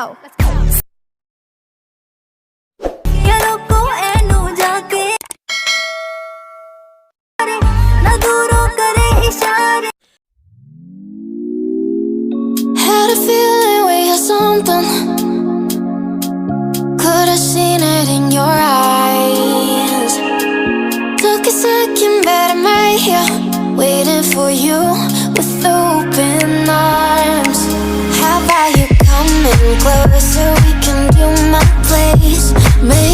go. Had a feeling we had something. Could have seen it in your eyes. Took a second, but I'm right here, waiting for you with open arms. How about you coming closer? We can do my place. Maybe